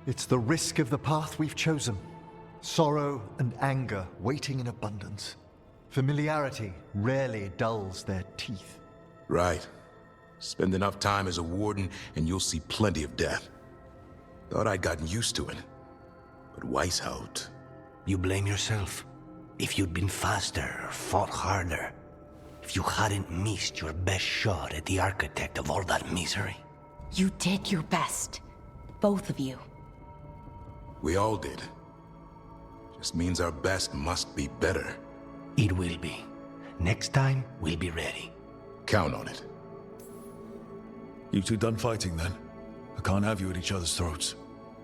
It's the risk of the path we've chosen. Sorrow and anger waiting in abundance. Familiarity rarely dulls their teeth. Right. Spend enough time as a warden and you'll see plenty of death. Thought I'd gotten used to it. But Weishaupt... You blame yourself. If you'd been faster or fought harder. If you hadn't missed your best shot at the architect of all that misery. You did your best. Both of you. We all did. Just means our best must be better. It will be. Next time, we'll be ready. Count on it. You two done fighting then? I can't have you at each other's throats.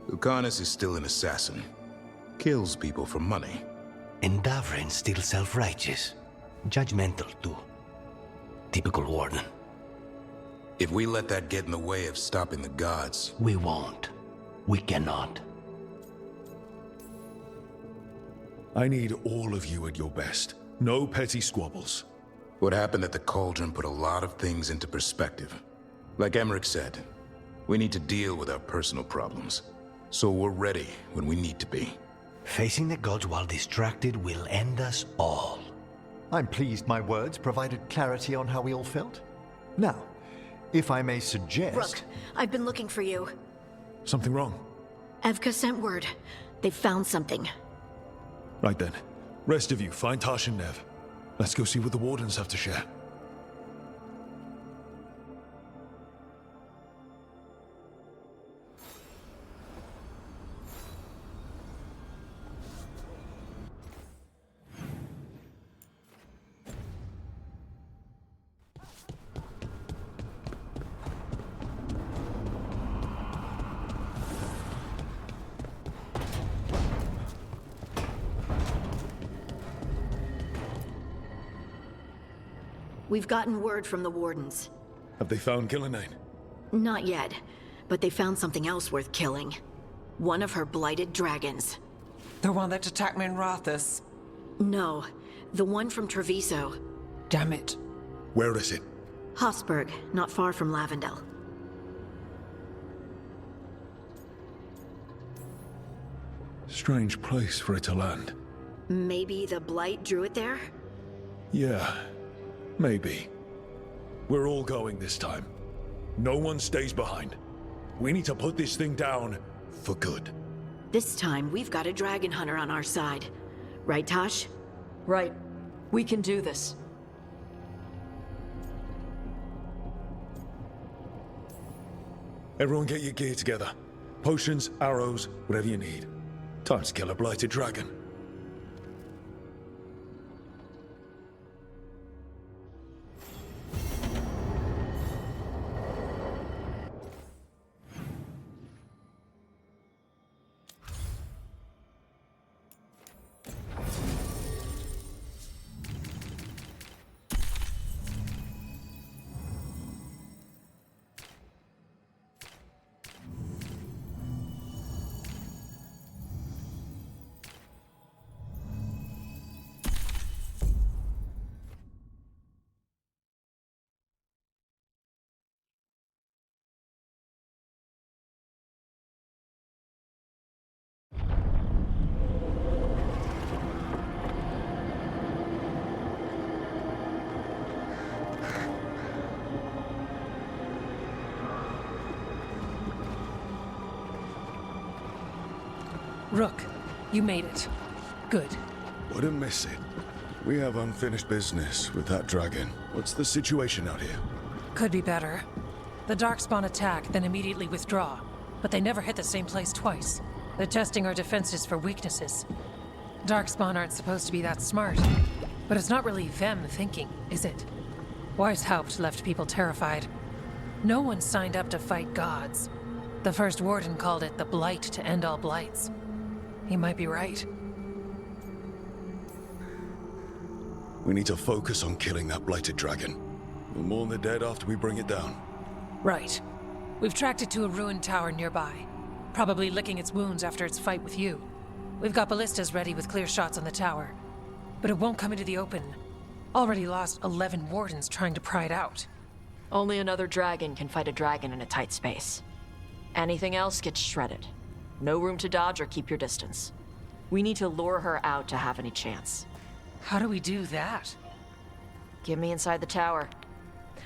Lucanus is still an assassin. Kills people for money. And Davrin's still self-righteous. Judgmental, too. Typical warden. If we let that get in the way of stopping the gods... We won't. We cannot. I need all of you at your best. No petty squabbles. What happened at the Cauldron put a lot of things into perspective. Like Emmerich said, we need to deal with our personal problems. So we're ready when we need to be. Facing the gods while distracted will end us all. I'm pleased my words provided clarity on how we all felt. Now, if I may suggest... Rook, I've been looking for you. Something wrong? Evka sent word. They've found something. Right then. Rest of you, find Tash and Nev. Let's go see what the Wardens have to share. We've gotten word from the Wardens. Have they found Gillenane? Not yet, but they found something else worth killing. One of her blighted dragons. The one that attacked me in Rathus? No, the one from Treviso. Damn it. Where is it? Hosberg, not far from Lavendel. Strange place for it to land. Maybe the blight drew it there? Yeah, maybe. We're all going this time. No one stays behind. We need to put this thing down for good. This time, we've got a dragon hunter on our side. Right, Tosh? Right. We can do this. Everyone get your gear together. Potions, arrows, whatever you need. Time to kill a blighted dragon. Rook, you made it. Good. Wouldn't miss it. We have unfinished business with that dragon. What's the situation out here? Could be better. The Darkspawn attack, then immediately withdraw. But they never hit the same place twice. They're testing our defenses for weaknesses. Darkspawn aren't supposed to be that smart. But it's not really them thinking, is it? Weishaupt left people terrified. No one signed up to fight gods. The first warden called it the blight to end all blights. He might be right. We need to focus on killing that blighted dragon. We'll mourn the dead after we bring it down. Right. We've tracked it to a ruined tower nearby. Probably licking its wounds after its fight with you. We've got ballistas ready with clear shots on the tower. But it won't come into the open. Already lost 11 wardens trying to pry it out. Only another dragon can fight a dragon in a tight space. Anything else gets shredded. No room to dodge or keep your distance. We need to lure her out to have any chance. How do we do that? Get me inside the tower.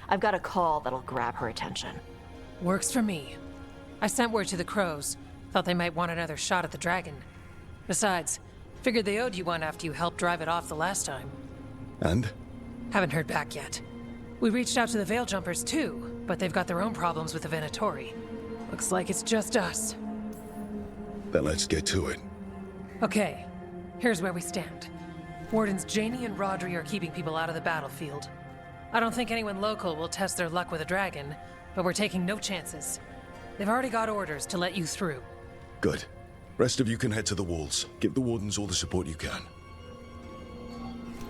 I've got a call that'll grab her attention. Works for me. I sent word to the crows. Thought they might want another shot at the dragon. Besides, figured they owed you one after you helped drive it off the last time. And? Haven't heard back yet. We reached out to the Veil Jumpers too, but they've got their own problems with the Venatori. Looks like it's just us. Then let's get to it. Okay, here's where we stand. Wardens Janie and Rodri are keeping people out of the battlefield. I don't think anyone local will test their luck with a dragon, but we're taking no chances. They've already got orders to let you through. Good. Rest of you can head to the walls. Give the Wardens all the support you can.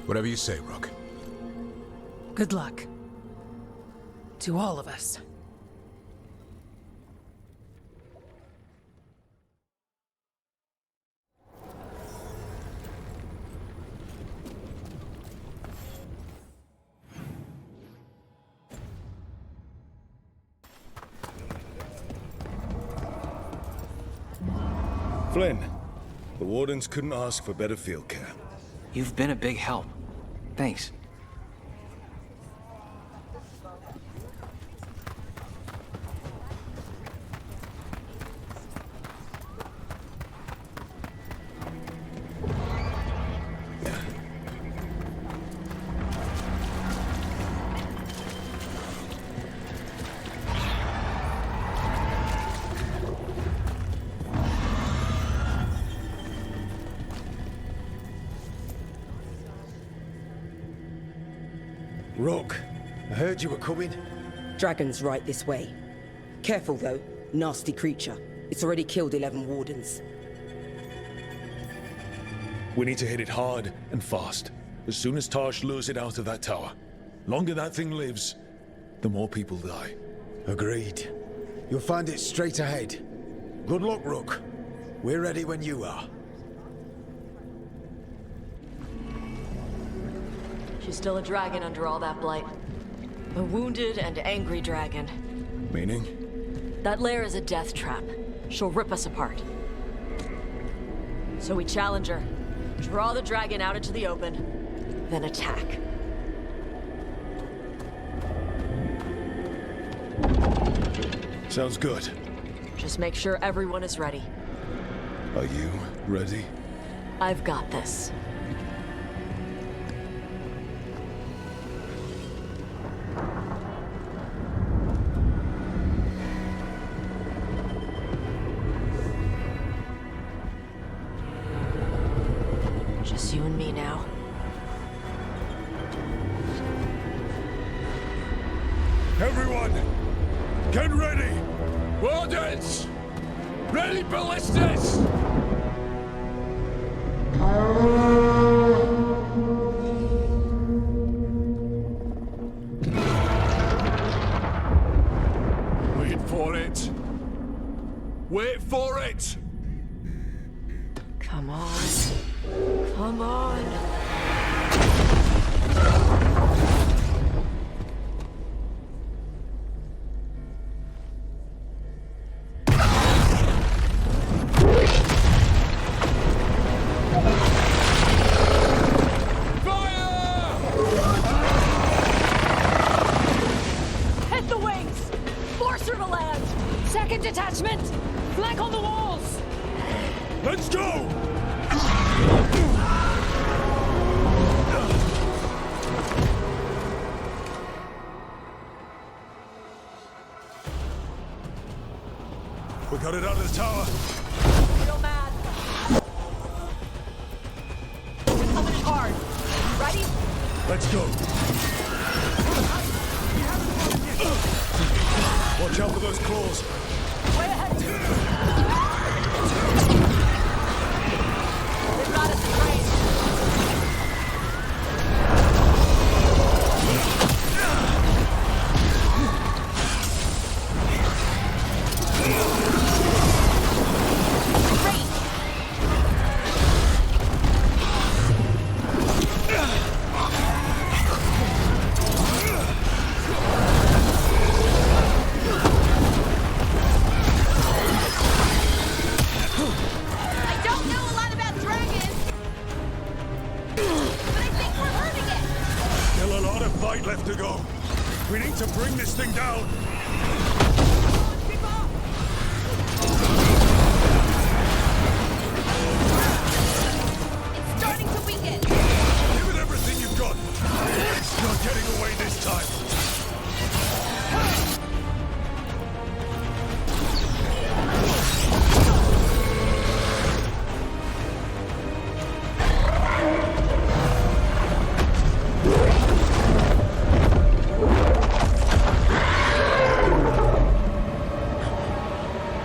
Whatever you say, Rook. Good luck. To all of us. Flynn, the Wardens couldn't ask for better field care. You've been a big help. Thanks. Rook, I heard you were coming. Dragon's right this way. Careful though, nasty creature. It's already killed 11 Wardens. We need to hit it hard and fast. As soon as Tarsh lures it out of that tower. Longer that thing lives, the more people die. Agreed. You'll find it straight ahead. Good luck, Rook. We're ready when you are. She's still a dragon under all that blight. A wounded and angry dragon. Meaning? That lair is a death trap. She'll rip us apart. So we challenge her, draw the dragon out into the open, then attack. Sounds good. Just make sure everyone is ready. Are you ready? I've got this. Just you and me now. Everyone, get ready! Wardens! Ready ballistas! Wait for it! Wait for it! Come on. Come on. Hit the wings! Force her to land! Second detachment! Flank on the walls! Let's go! We got it out of the tower. Real mad. We're coming in hard. Ready? Let's go. Watch out for those claws. Way ahead. They've got us in range. We need to bring this thing down! It's starting to weaken! Give it everything you've got! It's not getting away this time!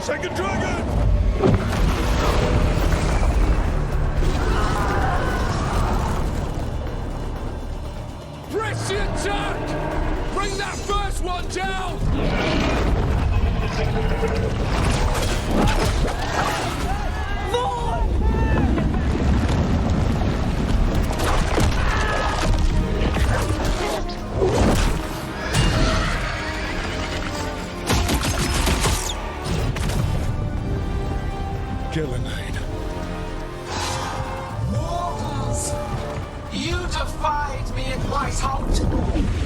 Second dragon! Press the attack! Bring that first one down! Gillenade. Mortals! You defied me at Whiteholt!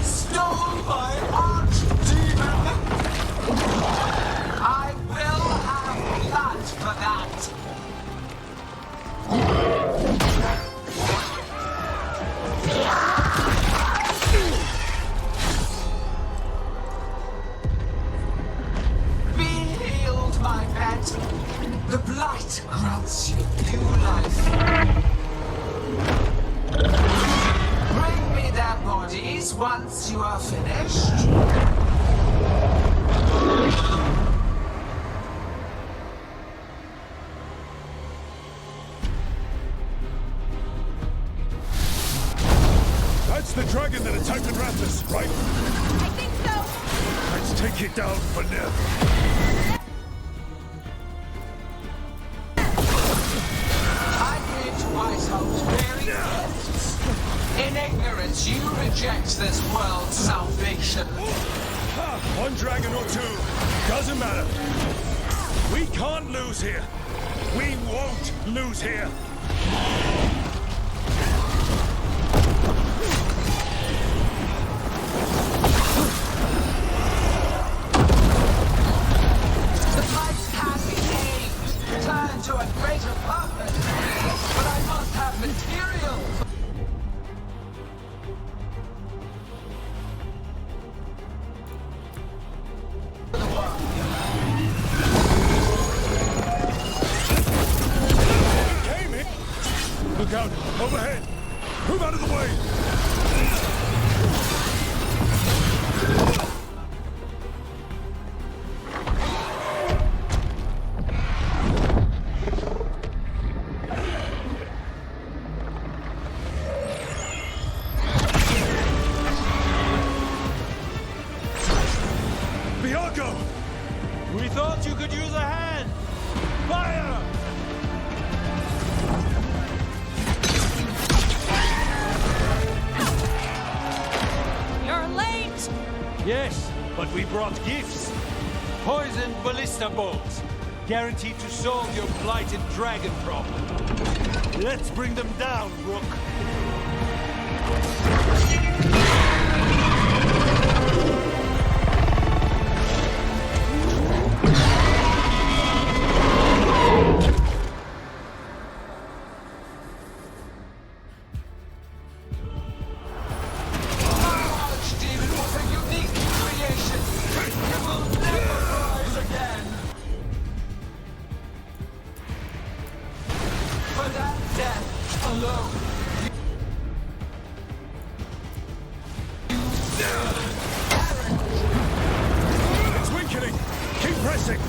Stole my archdemon! I will have blood for that! Be healed, my pet! The blight grants you new life. Bring me their bodies once you are finished. That's the dragon that attacked the Raptors, right? I think so! Let's take it down for now. In ignorance, you reject this world's salvation. One dragon or two, doesn't matter. We can't lose here. We won't lose here. The fight can be changed, turned to a greater purpose. But I must have material. Look out! Overhead! Move out of the way! Bianco! We thought you could use a hand! Fire! Yes, but we brought gifts. Poisoned ballista bolts. Guaranteed to solve your blighted dragon problem. Let's bring them down, Rook. It's weakening! Keep pressing!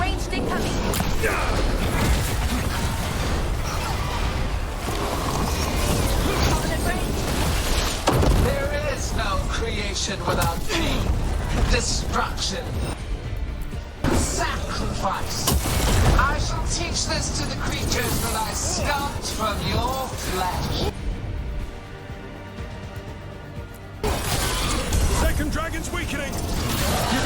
Ranged incoming! There is no creation without pain, destruction, sacrifice. I shall teach this to the creatures that I sculpt from your flesh. Second dragon's weakening! You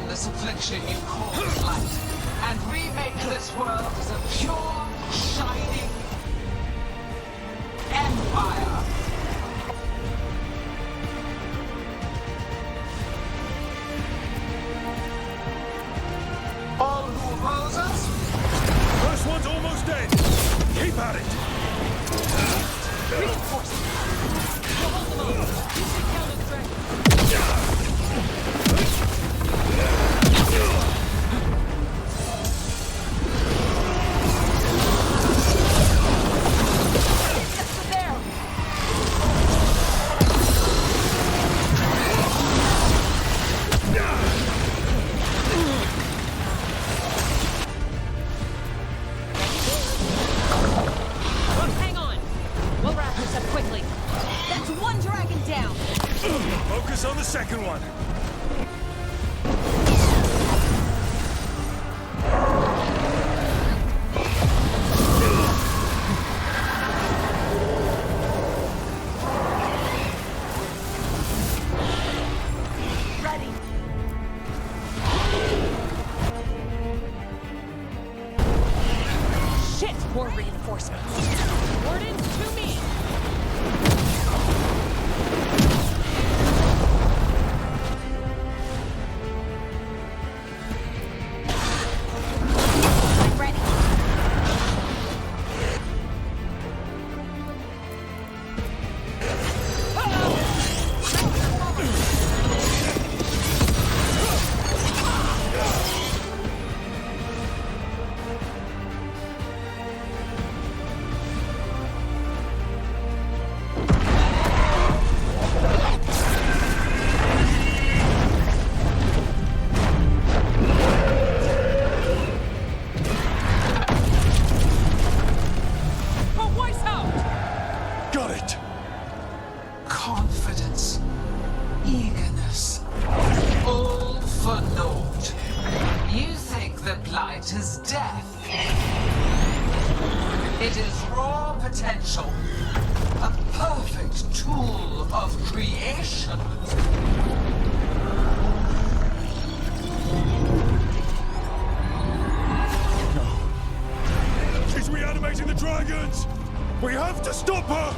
this affliction you call blight, and remake this world as a pure, shining empire. All who oppose us? First one's almost dead. Keep at it. Reinforcements! We'll hold them off. You should count the dragon. Focus on the second one. Ready. Shit! More reinforcements. Wardens to me! Confidence, eagerness, all for naught. You think that blight is death. It is raw potential, a perfect tool of creation. She's reanimating the dragons! We have to stop her!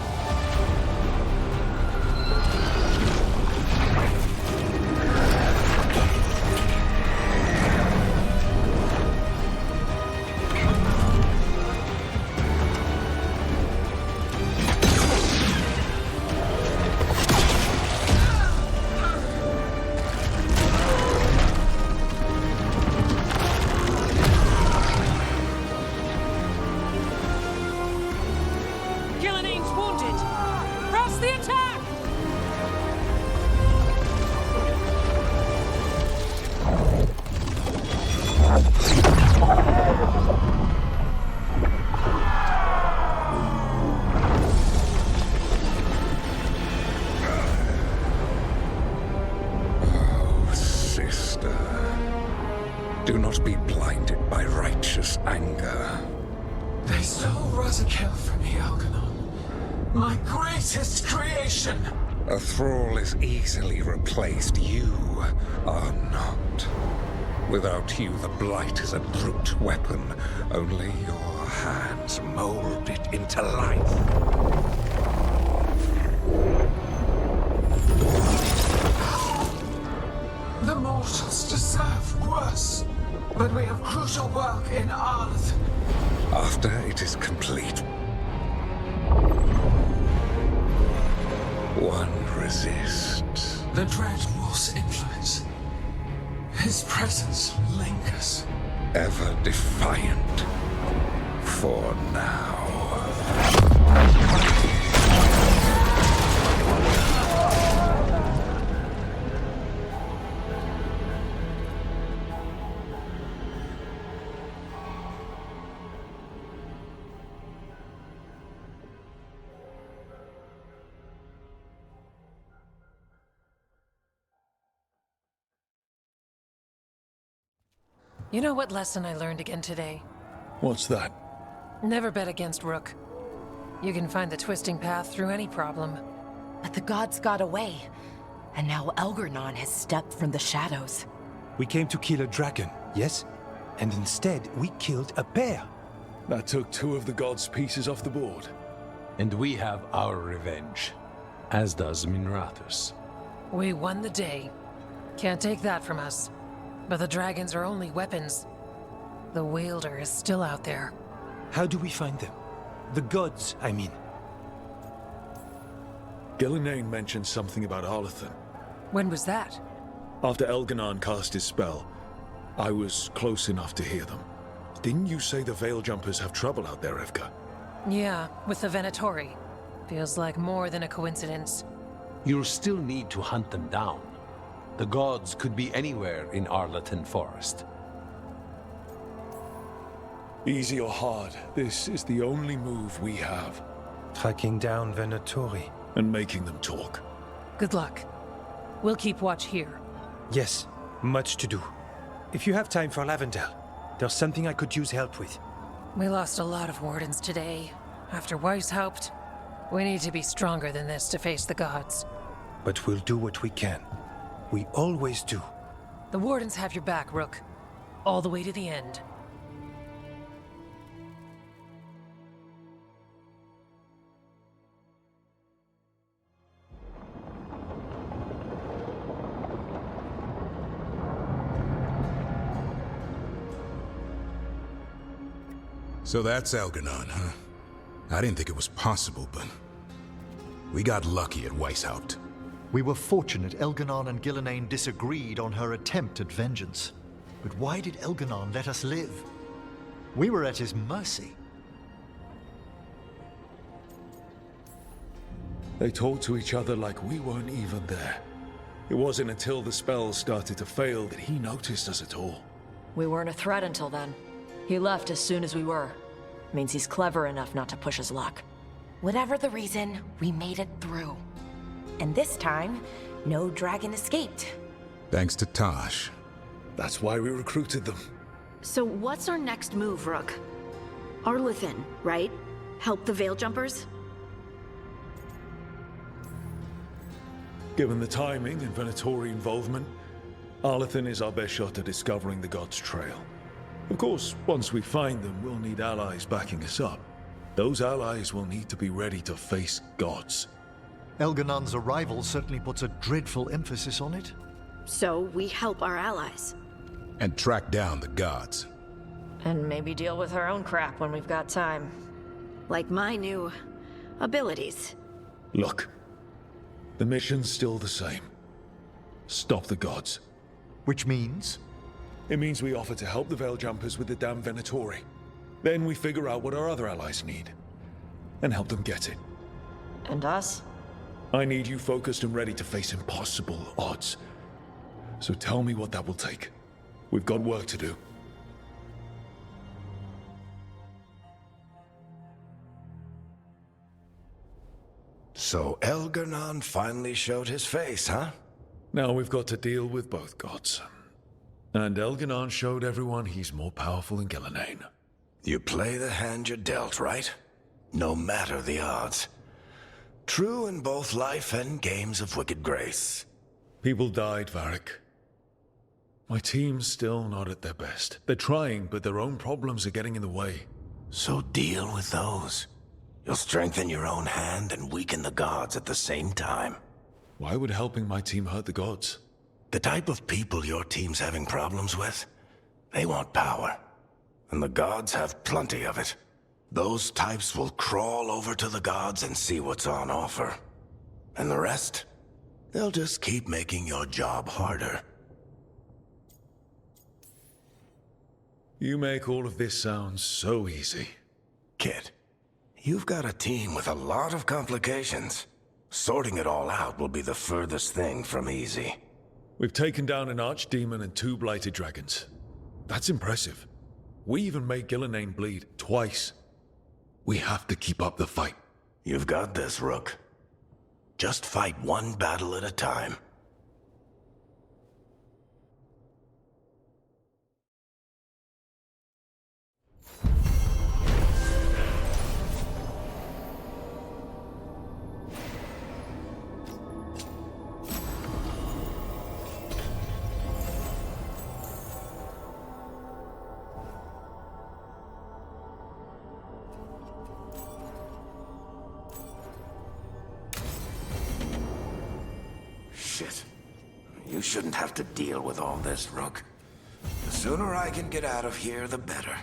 Do not be blinded by righteous anger. They stole Rosakill from me, Algernon. My greatest creation! A thrall is easily replaced. You are not. Without you, the Blight is a brute weapon. Only your hands mold it into life. The mortals deserve worse. But we have crucial work in Arth. After it is complete, one resists. The Dread Wolf's influence. His presence lingers. Ever defiant. For now. You know what lesson I learned again today? What's that? Never bet against Rook. You can find the twisting path through any problem. But the gods got away, and now Algernon has stepped from the shadows. We came to kill a dragon, yes? And instead, we killed a bear. That took 2 of the gods' pieces off the board. And we have our revenge, as does Minrathous. We won the day. Can't take that from us. But the dragons are only weapons. The wielder is still out there. How do we find them? The gods, I mean. Gillenane mentioned something about Arlathan. When was that? After Elganon cast his spell, I was close enough to hear them. Didn't you say the Veil Jumpers have trouble out there, Evka? Yeah, with the Venatori. Feels like more than a coincidence. You'll still need to hunt them down. The gods could be anywhere in Arlathan Forest. Easy or hard, this is the only move we have. Tracking down Venatori. And making them talk. Good luck. We'll keep watch here. Yes, much to do. If you have time for Lavendel, there's something I could use help with. We lost a lot of wardens today. After Weiss helped, we need to be stronger than this to face the gods. But we'll do what we can. We always do. The wardens have your back, Rook. All the way to the end. So that's Elganon, huh? I didn't think it was possible, but we got lucky at Weishaupt. We were fortunate Elganon and Gillenane disagreed on her attempt at vengeance. But why did Elganon let us live? We were at his mercy. They talked to each other like we weren't even there. It wasn't until the spells started to fail that he noticed us at all. We weren't a threat until then. He left as soon as we were. Means he's clever enough not to push his luck. Whatever the reason, we made it through. And this time, no dragon escaped. Thanks to Tosh. That's why we recruited them. So what's our next move, Rook? Arlathan, right? Help the Veil Jumpers? Given the timing and Venatori involvement, Arlathan is our best shot at discovering the God's trail. Of course, once we find them, we'll need allies backing us up. Those allies will need to be ready to face gods. Elganon's arrival certainly puts a dreadful emphasis on it. So we help our allies. And track down the gods. And maybe deal with our own crap when we've got time. Like my new abilities. Look, the mission's still the same. Stop the gods. Which means? It means we offer to help the Veil Jumpers with the damn Venatori. Then we figure out what our other allies need. And help them get it. And us? I need you focused and ready to face impossible odds. So tell me what that will take. We've got work to do. So Elganon finally showed his face, huh? Now we've got to deal with both gods. And Elganon showed everyone he's more powerful than Gillenane. You play the hand you're dealt, right? No matter the odds. True in both life and games of wicked grace. People died, Varric. My team's still not at their best. They're trying, but their own problems are getting in the way. So deal with those. You'll strengthen your own hand and weaken the gods at the same time. Why would helping my team hurt the gods? The type of people your team's having problems with, they want power. And the gods have plenty of it. Those types will crawl over to the gods and see what's on offer. And the rest, they'll just keep making your job harder. You make all of this sound so easy. Kid, you've got a team with a lot of complications. Sorting it all out will be the furthest thing from easy. We've taken down an archdemon and 2 blighted dragons. That's impressive. We even made Gillenane bleed twice. We have to keep up the fight. You've got this, Rook. Just fight one battle at a time. You shouldn't have to deal with all this, Rook. The sooner I can get out of here, the better.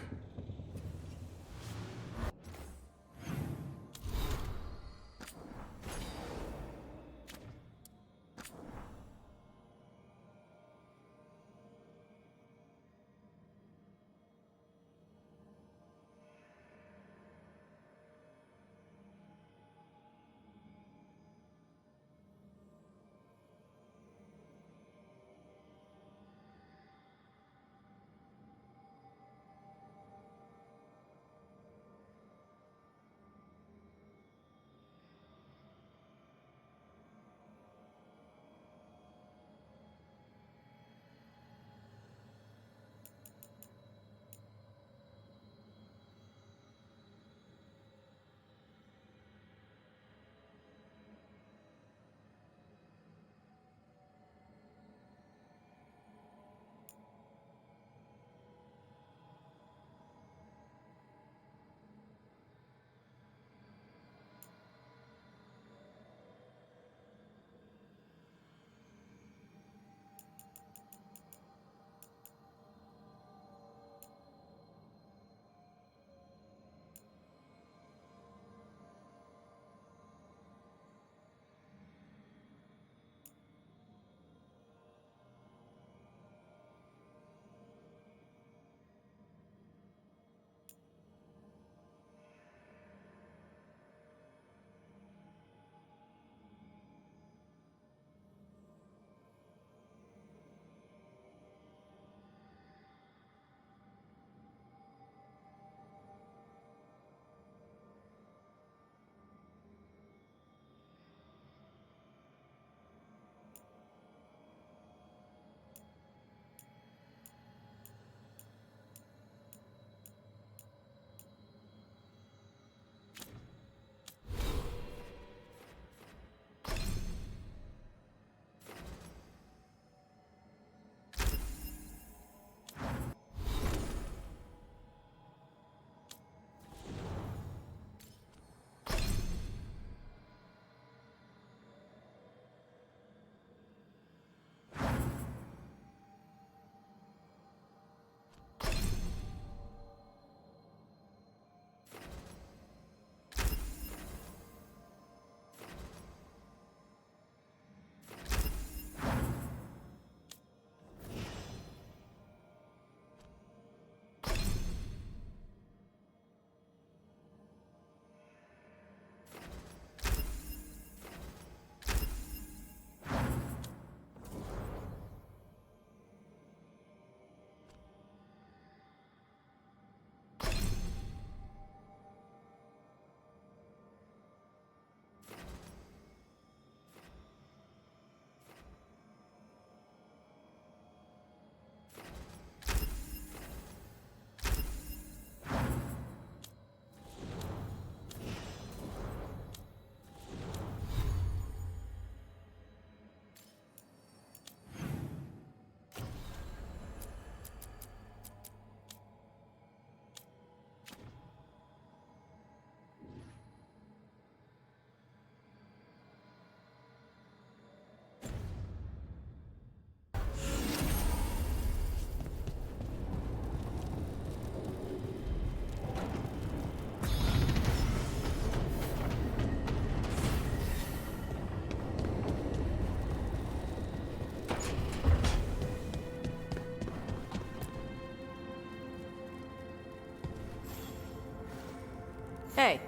Hey,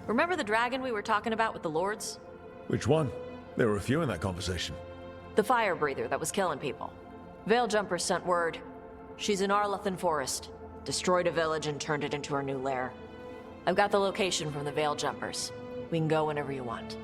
remember the dragon we were talking about with the lords? Which one? There were a few in that conversation. The fire breather that was killing people. Veiljumpers sent word. She's in Arlathan Forest. Destroyed a village and turned it into her new lair. I've got the location from the Veiljumpers. We can go whenever you want.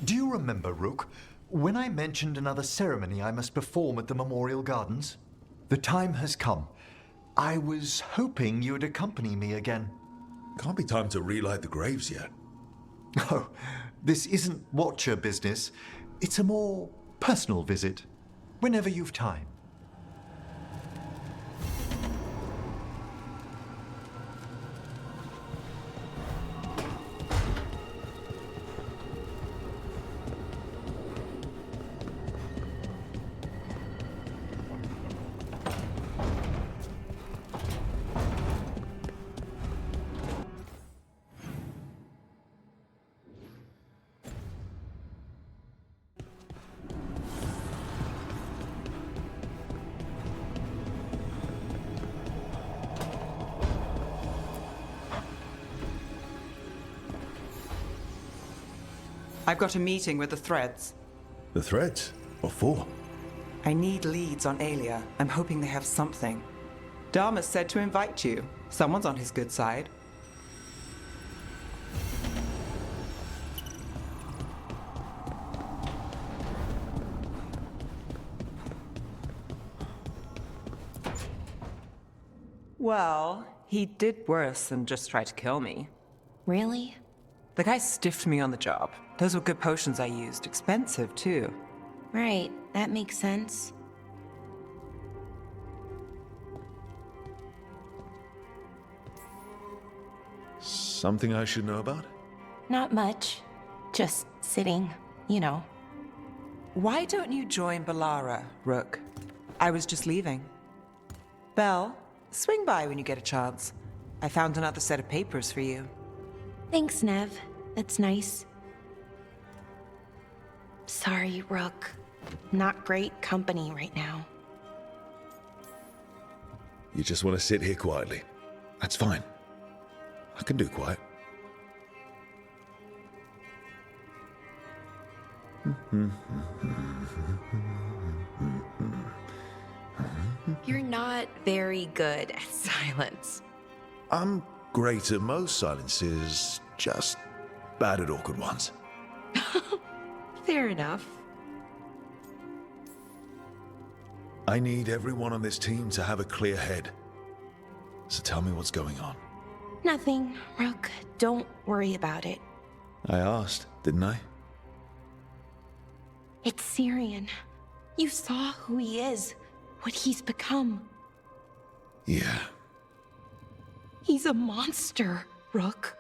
Do you remember, Rook, when I mentioned another ceremony I must perform at the Memorial Gardens? The time has come. I was hoping you would accompany me again. Can't be time to relight the graves yet. Oh, this isn't Watcher business. It's a more personal visit. Whenever you've time. I've got a meeting with the Threads. The Threads? What for? I need leads on Aelia. I'm hoping they have something. Dharma said to invite you. Someone's on his good side. Well, he did worse than just try to kill me. Really? The guy stiffed me on the job. Those were good potions I used. Expensive, too. Right, that makes sense. Something I should know about? Not much. Just sitting, you know. Why don't you join Balara, Rook? I was just leaving. Belle, swing by when you get a chance. I found another set of papers for you. Thanks, Nev. That's nice. Sorry, Rook. Not great company right now. You just want to sit here quietly. That's fine. I can do quiet. You're not very good at silence. I'm great at most silences, just bad at awkward ones. Fair enough. I need everyone on this team to have a clear head. So tell me what's going on. Nothing, Rook. Don't worry about it. I asked, didn't I? It's Syrian. You saw who he is, what he's become. Yeah. He's a monster, Rook.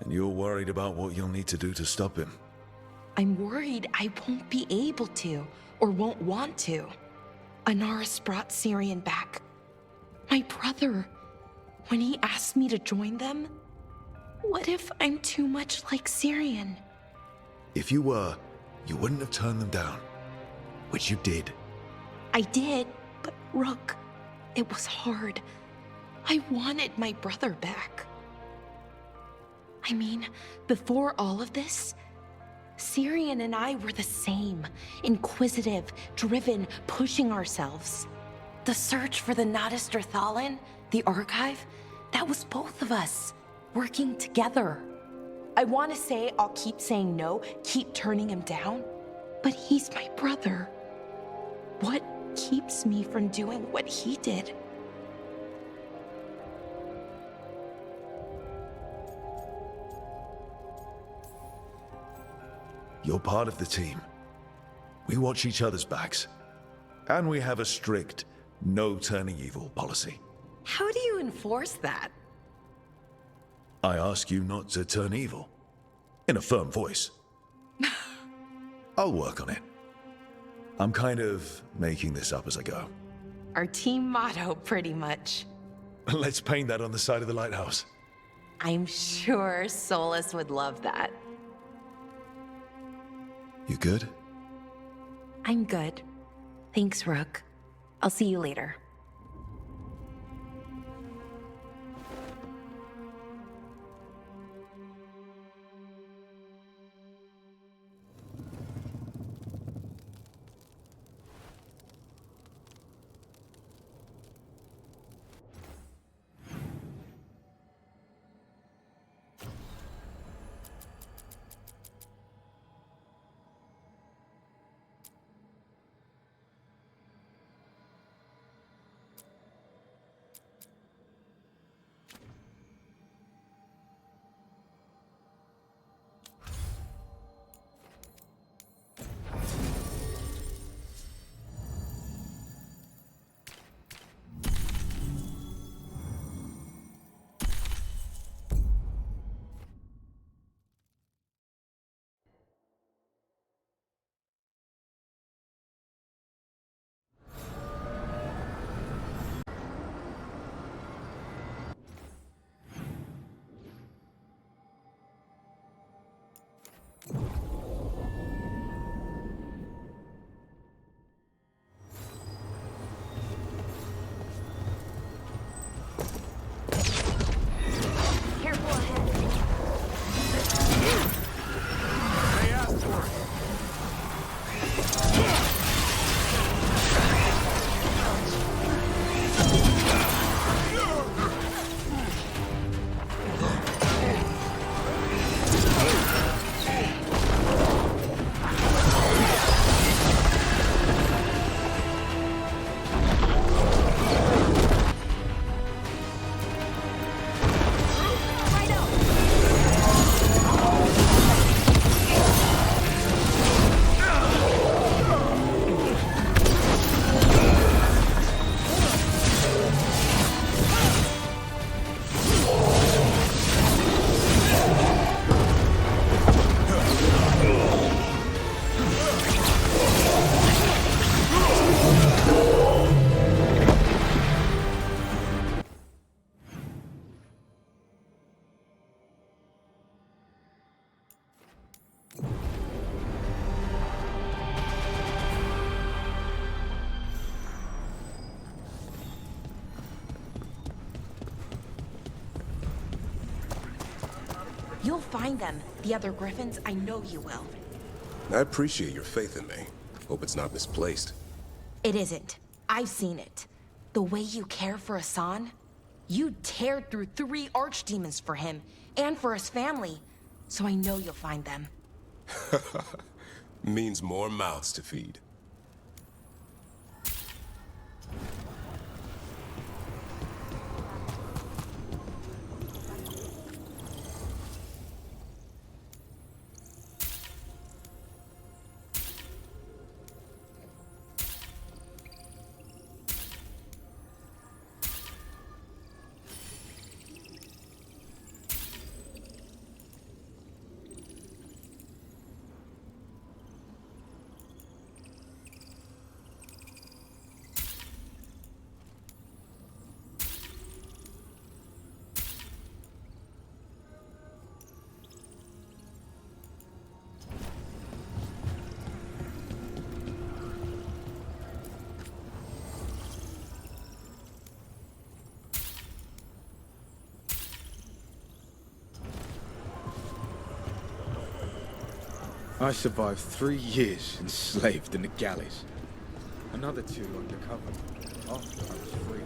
And you're worried about what you'll need to do to stop him. I'm worried I won't be able to, or won't want to. Anaris brought Syrian back. My brother. When he asked me to join them, what if I'm too much like Syrian? If you were, you wouldn't have turned them down. Which you did. I did, but Rook, it was hard. I wanted my brother back. I mean, before all of this, Syrian and I were the same. Inquisitive, driven, pushing ourselves. The search for the Natus Thalin, the archive, that was both of us, working together. I want to say I'll keep saying no, keep turning him down, but he's my brother. What keeps me from doing what he did? You're part of the team. We watch each other's backs. And we have a strict no turning evil policy. How do you enforce that? I ask you not to turn evil. In a firm voice. I'll work on it. I'm kind of making this up as I go. Our team motto, pretty much. Let's paint that on the side of the lighthouse. I'm sure Solus would love that. You good? I'm good. Thanks, Rook. I'll see you later. You'll find them. The other Griffins, I know you will. I appreciate your faith in me. Hope it's not misplaced. It isn't. I've seen it. The way you care for Hassan. You teared through 3 archdemons for him, and for his family. So I know you'll find them. Means more mouths to feed. I survived 3 years enslaved in the galleys. Another 2 undercover after I was free.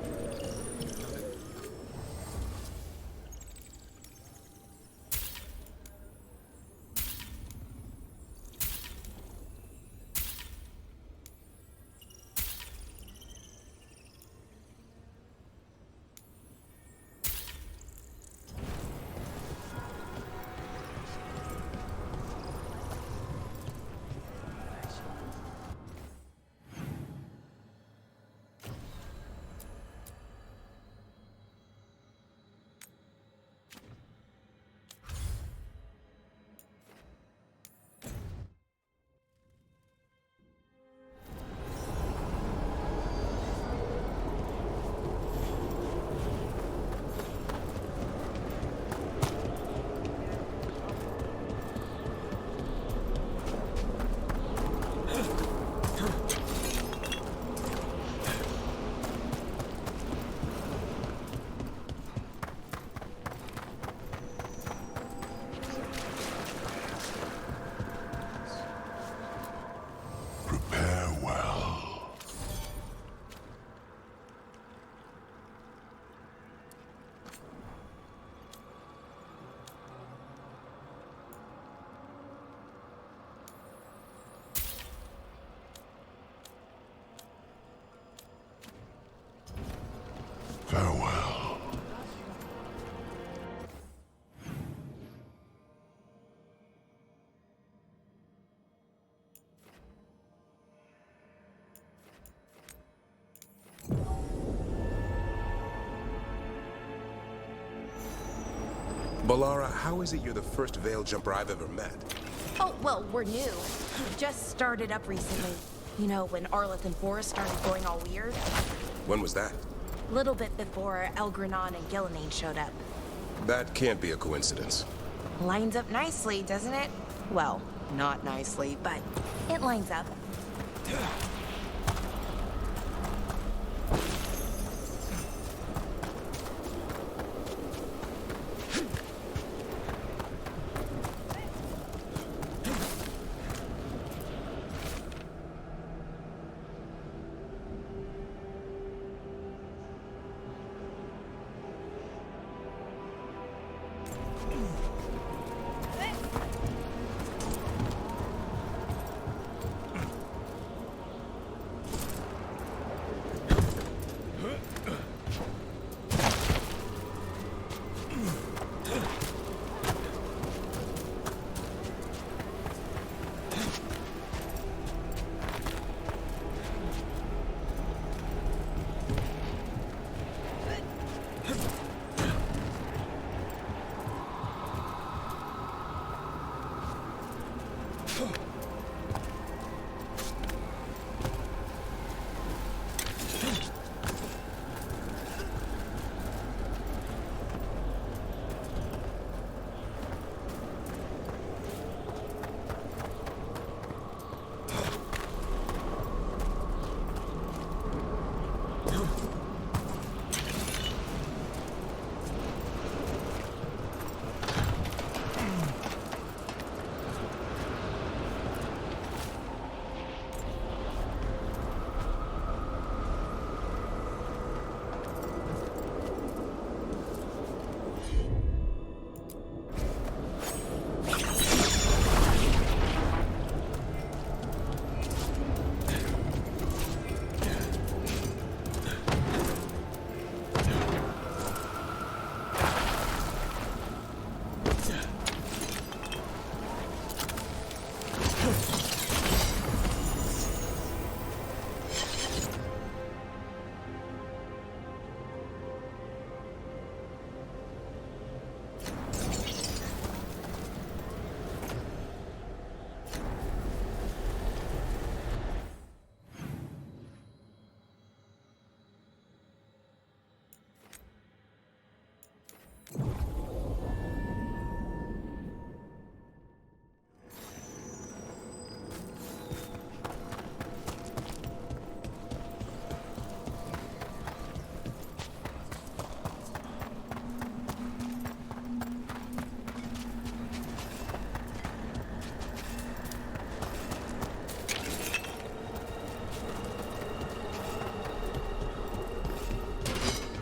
Farewell. Balara, how is it you're the first Veil Jumper I've ever met? Oh, well, we're new. We've just started up recently. You know, when Arlothan Forest started going all weird. When was that? A little bit before Elgranon and Gillenane showed up. That can't be a coincidence. Lines up nicely, doesn't it? Well, not nicely, but it lines up.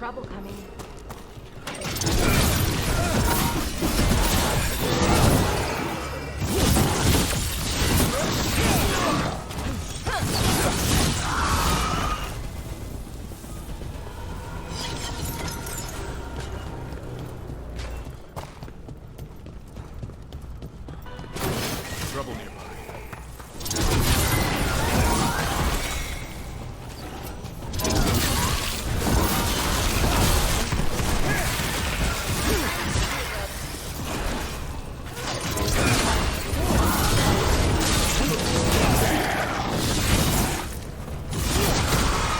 Trouble coming. Trouble nearby.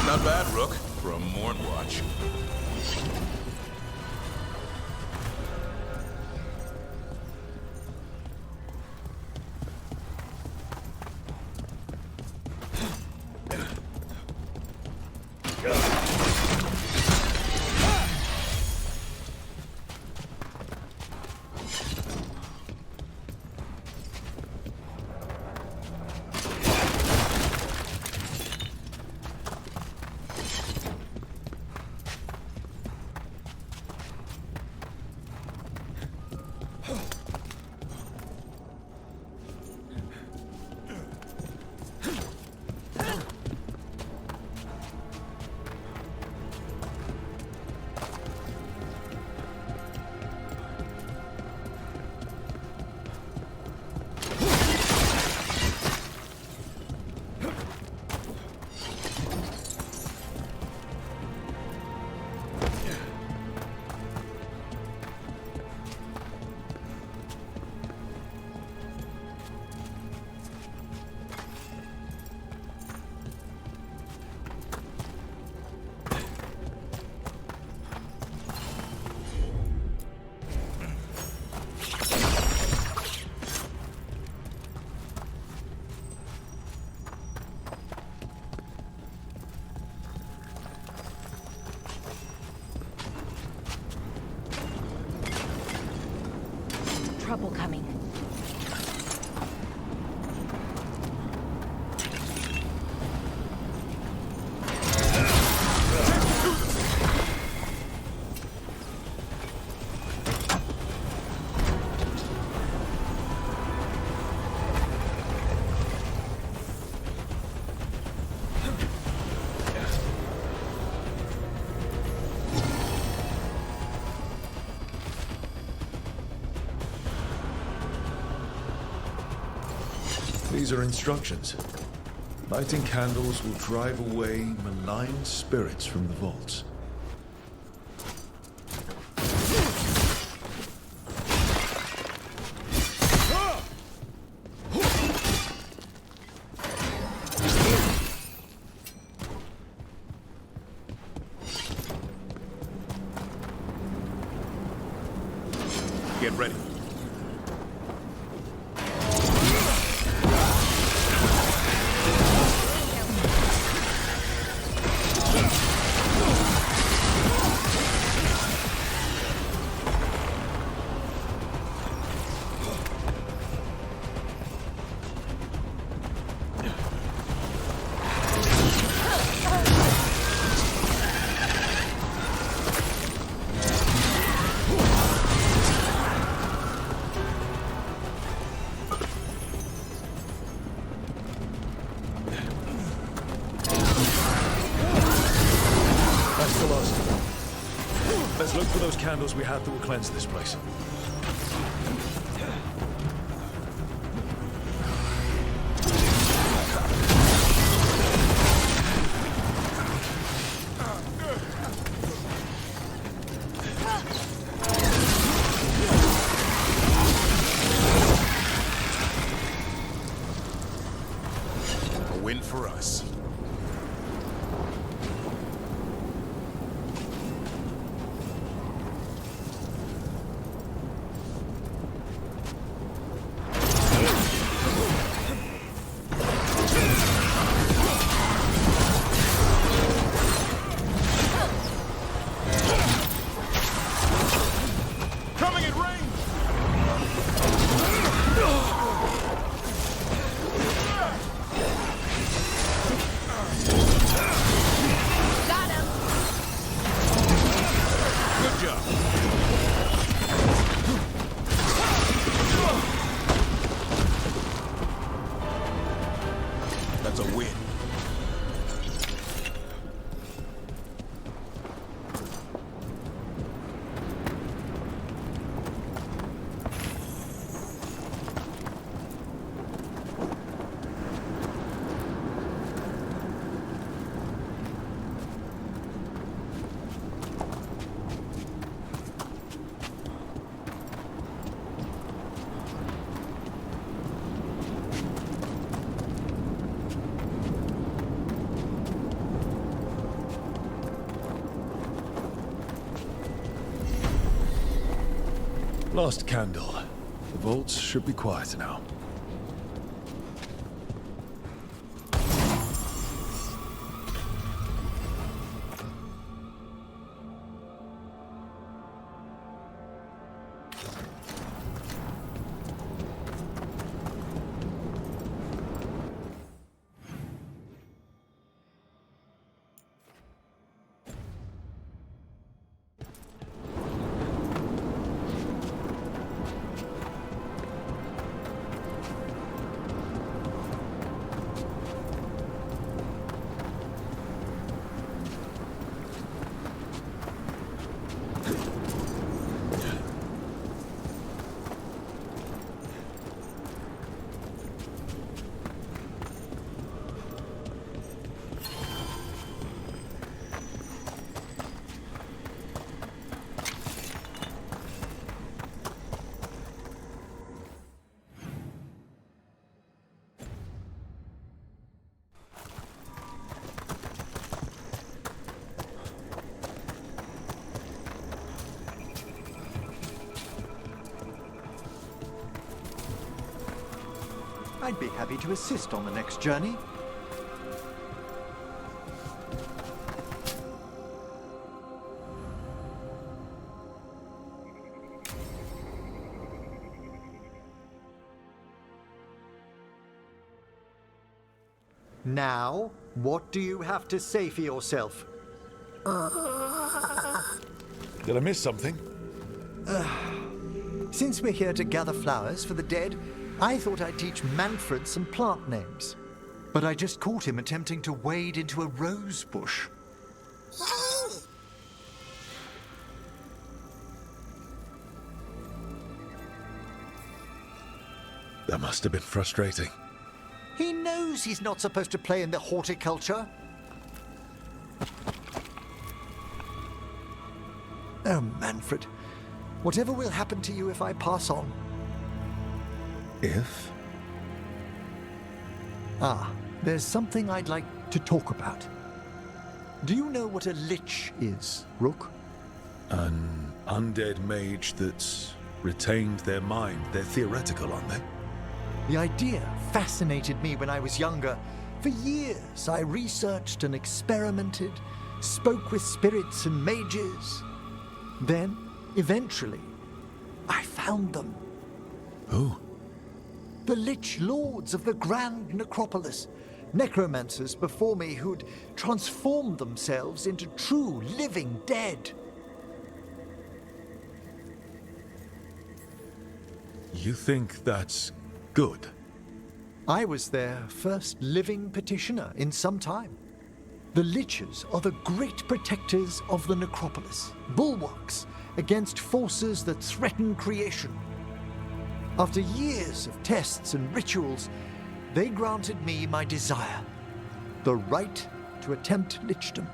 Not bad, Rook, for a morn watch. Trouble coming. These are instructions. Lighting candles will drive away malign spirits from the vaults. Get ready. That's the last of them. Let's look for those candles we have that will cleanse this place. A win for us. Last candle. The vaults should be quiet now. I'd be happy to assist on the next journey. Now, what do you have to say for yourself? Did I miss something? Since we're here to gather flowers for the dead, I thought I'd teach Manfred some plant names. But I just caught him attempting to wade into a rose bush. That must have been frustrating. He knows he's not supposed to play in the horticulture. Oh, Manfred. Whatever will happen to you if I pass on? If? There's something I'd like to talk about. Do you know what a lich is, Rook? An undead mage that's retained their mind. They're theoretical, aren't they? The idea fascinated me when I was younger. For years, I researched and experimented, spoke with spirits and mages. Then, eventually, I found them. Who? The Lich Lords of the Grand Necropolis. Necromancers before me who'd transformed themselves into true living dead. You think that's good? I was their first living petitioner in some time. The Liches are the great protectors of the Necropolis, bulwarks against forces that threaten creation. After years of tests and rituals, they granted me my desire, the right to attempt lichdom.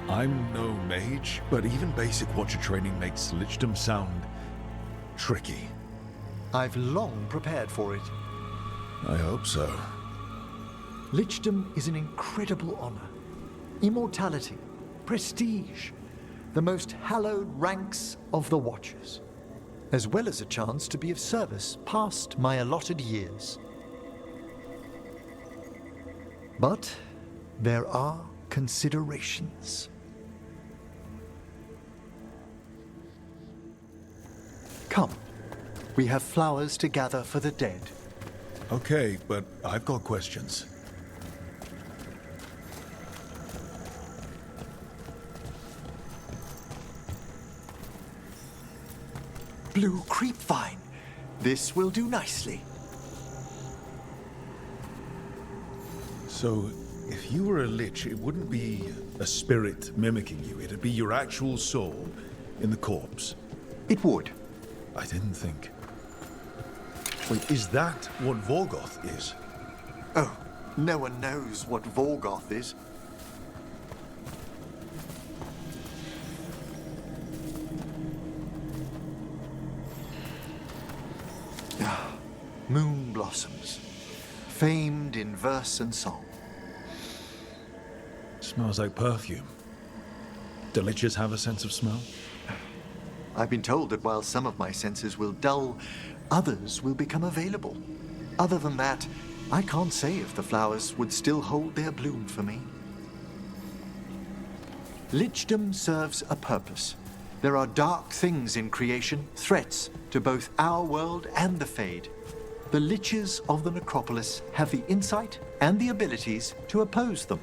I'm no mage, but even basic watcher training makes lichdom sound tricky. I've long prepared for it. I hope so. Lichdom is an incredible honor. Immortality, prestige, the most hallowed ranks of the Watchers, as well as a chance to be of service past my allotted years. But there are considerations. Come, we have flowers to gather for the dead. Okay, but I've got questions. Blue creepvine. This will do nicely. So, if you were a lich, it wouldn't be a spirit mimicking you. It'd be your actual soul in the corpse. It would. I didn't think. Wait, is that what Vorgoth is? Oh, no one knows what Veilguard is. Moon blossoms, famed in verse and song. Smells like perfume. Do liches have a sense of smell? I've been told that while some of my senses will dull, others will become available. Other than that, I can't say if the flowers would still hold their bloom for me. Lichdom serves a purpose. There are dark things in creation, threats to both our world and the Fade. The Liches of the Necropolis have the insight and the abilities to oppose them.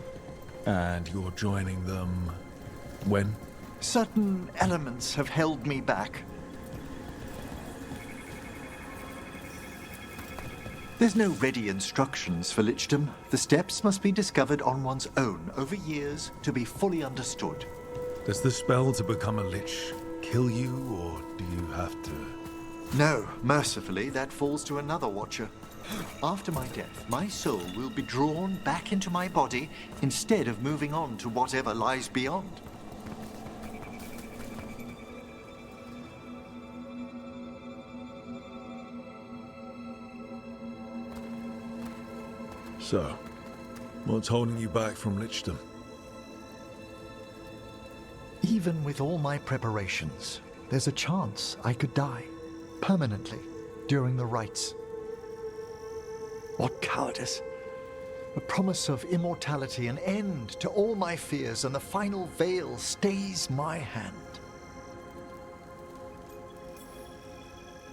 And you're joining them when? Certain elements have held me back. There's no ready instructions for Lichdom. The steps must be discovered on one's own over years to be fully understood. Does the spell to become a lich kill you, or do you have to? No, mercifully, that falls to another watcher. After my death, my soul will be drawn back into my body instead of moving on to whatever lies beyond. So, what's holding you back from Lichdom? Even with all my preparations, there's a chance I could die permanently during the rites. What cowardice! The promise of immortality, an end to all my fears, and the final veil stays my hand.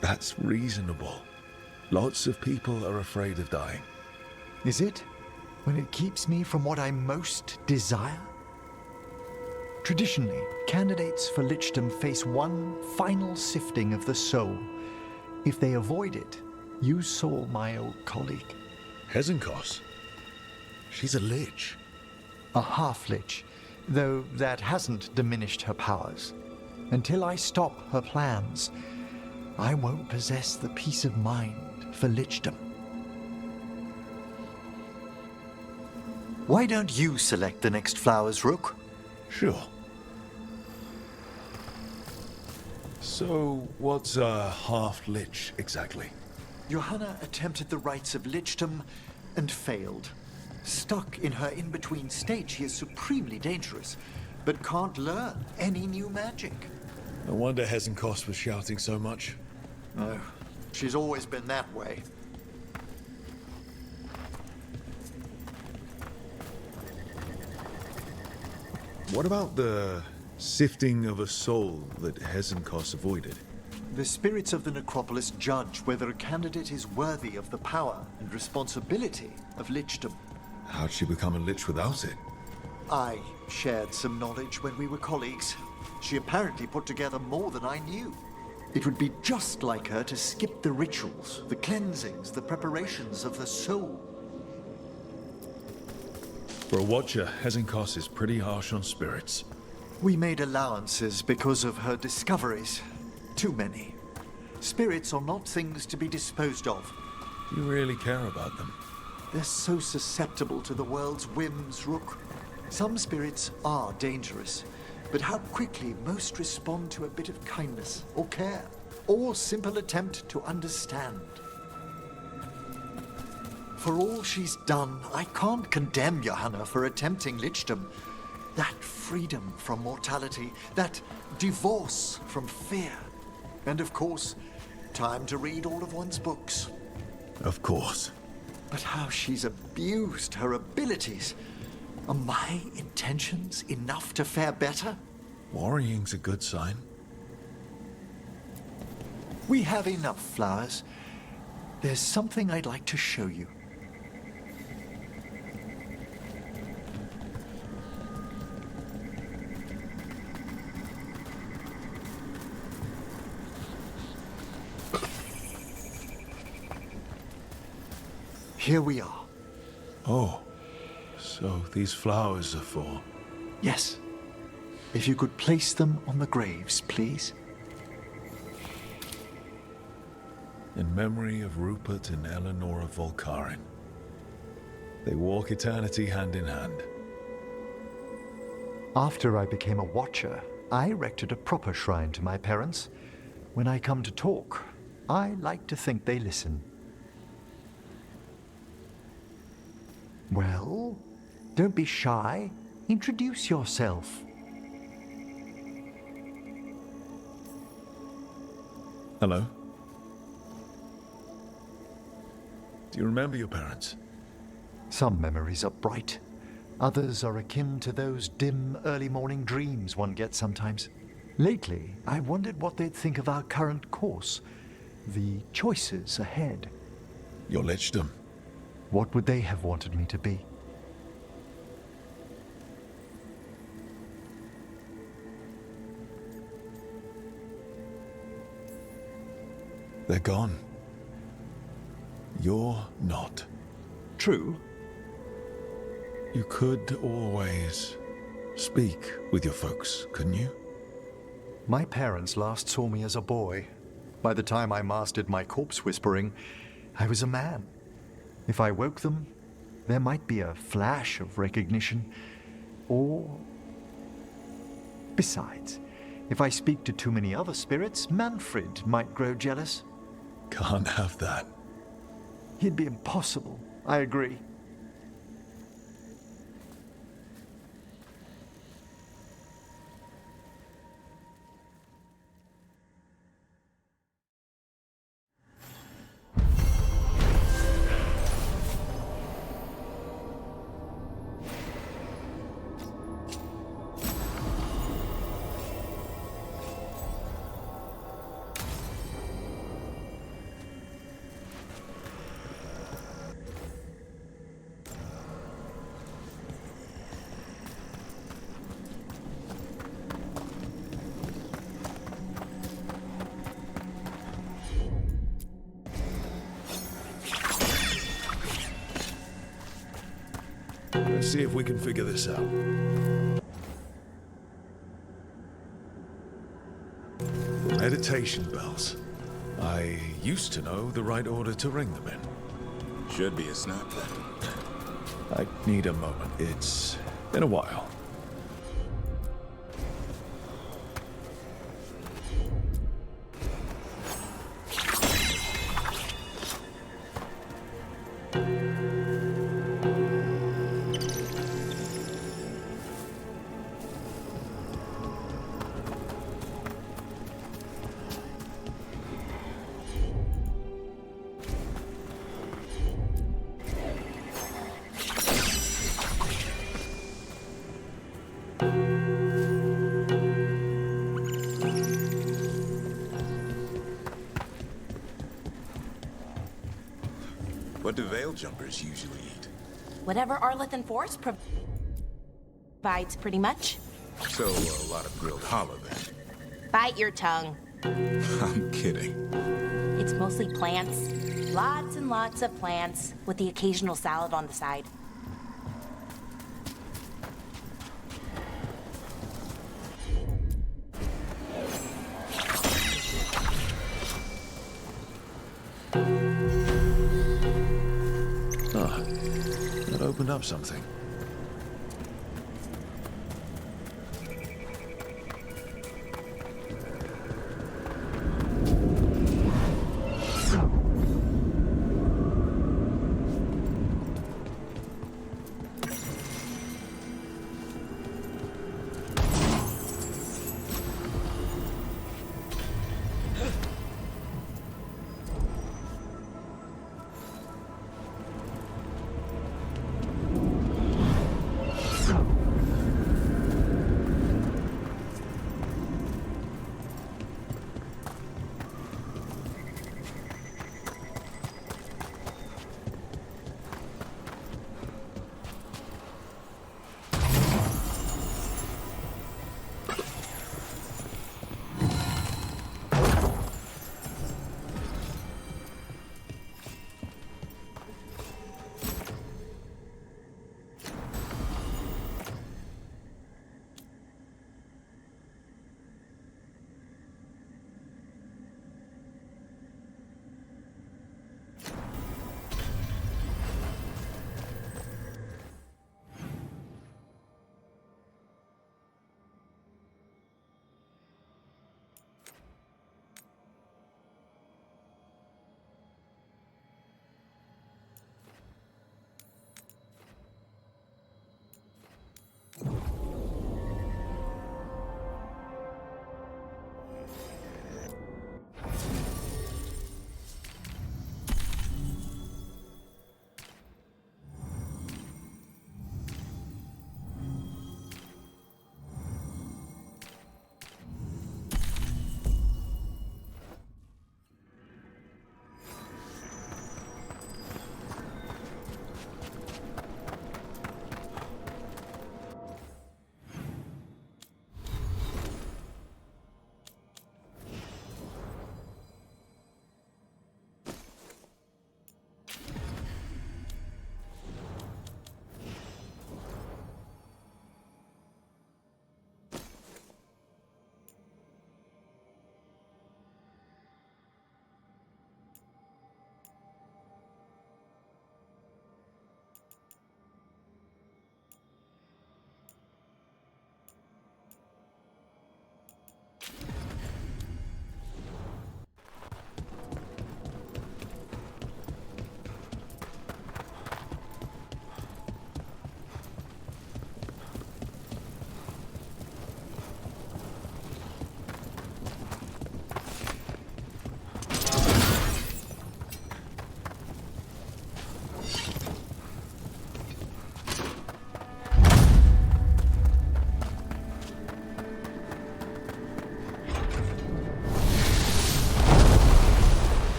That's reasonable. Lots of people are afraid of dying. Is it? When it keeps me from what I most desire? Traditionally, candidates for Lichdom face one final sifting of the soul. If they avoid it, you saw my old colleague. Hezenkos? She's a lich. A half-lich, though that hasn't diminished her powers. Until I stop her plans, I won't possess the peace of mind for Lichdom. Why don't you select the next flowers, Rook? Sure. So, what's a half-lich exactly? Johanna attempted the rites of Lichdom and failed. Stuck in her in-between state, she is supremely dangerous, but can't learn any new magic. No wonder Hezenkos was shouting so much. Oh, she's always been that way. What about the sifting of a soul that Hezenkos avoided? The spirits of the Necropolis judge whether a candidate is worthy of the power and responsibility of Lichdom. How'd she become a lich without it? I shared some knowledge when we were colleagues. She apparently put together more than I knew. It would be just like her to skip the rituals, the cleansings, the preparations of the soul. For a watcher, Hezenkos is pretty harsh on spirits. We made allowances because of her discoveries. Too many. Spirits are not things to be disposed of. You really care about them? They're so susceptible to the world's whims, Rook. Some spirits are dangerous, but how quickly most respond to a bit of kindness or care, or simple attempt to understand. For all she's done, I can't condemn Johanna for attempting Lichdom. That freedom from mortality, that divorce from fear. And of course, time to read all of one's books. Of course. But how she's abused her abilities. Are my intentions enough to fare better? Worrying's a good sign. We have enough flowers. There's something I'd like to show you. Here we are. Oh, so these flowers are for... Yes. If you could place them on the graves, please. In memory of Rupert and Eleanor of Volcarin. They walk eternity hand in hand. After I became a watcher, I erected a proper shrine to my parents. When I come to talk, I like to think they listen. Well, don't be shy. Introduce yourself. Hello? Do you remember your parents? Some memories are bright. Others are akin to those dim, early morning dreams one gets sometimes. Lately, I wondered what they'd think of our current course, the choices ahead. Your lichdom. What would they have wanted me to be? They're gone. You're not. True. You could always speak with your folks, couldn't you? My parents last saw me as a boy. By the time I mastered my corpse whispering, I was a man. If I woke them, there might be a flash of recognition, or... Besides, if I speak to too many other spirits, Manfred might grow jealous. Can't have that. He'd be impossible, I agree. Let's see if we can figure this out. The meditation bells. I used to know the right order to ring them in. Should be a snap then. I need a moment. It's been a while. What do Veil Jumpers usually eat? Whatever Arleth Forest provides, pretty much. So, a lot of grilled hollow then. Bite your tongue. I'm kidding. It's mostly plants. Lots and lots of plants, with the occasional salad on the side. Ah, that opened up something.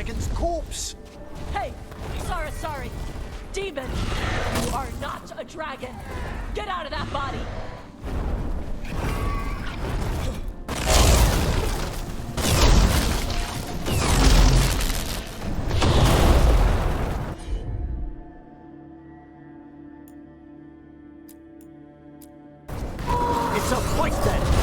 dragon's corpse. Hey, sorry. Demon, you are not a dragon. Get out of that body. It's a fight then.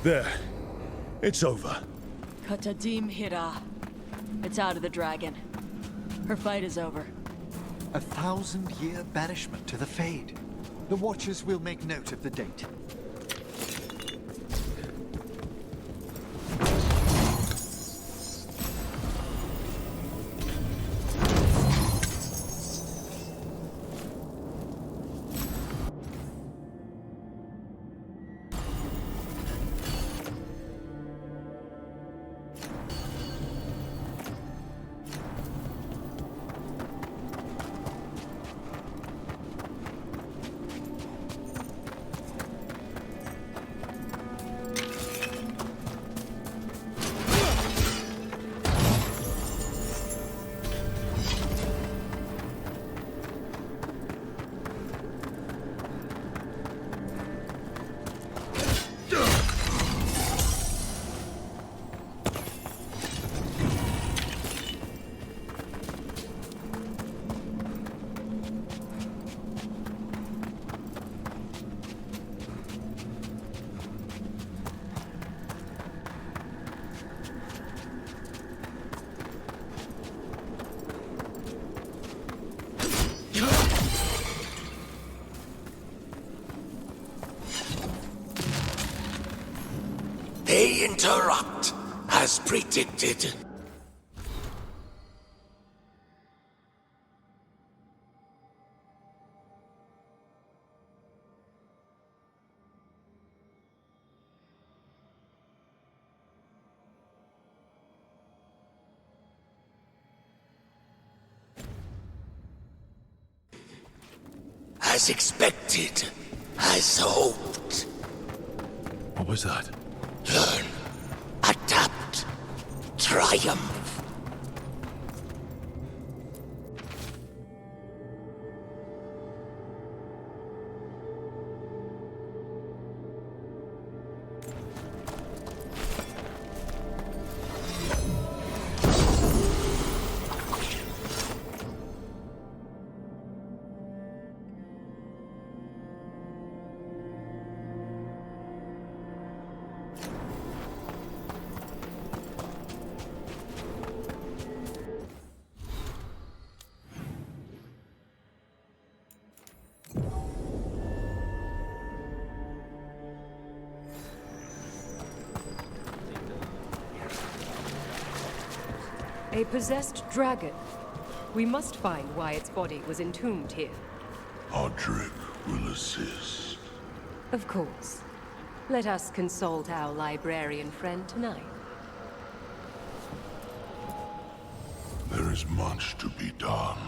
There. It's over. Katadim Hira. It's out of the dragon. Her fight is over. 1,000-year banishment to the Fade. The Watchers will make note of the date. They interrupt, as predicted. As expected, as hoped. What was that? Learn, adapt, triumph. A possessed dragon. We must find why its body was entombed here. Odric will assist. Of course. Let us consult our librarian friend tonight. There is much to be done.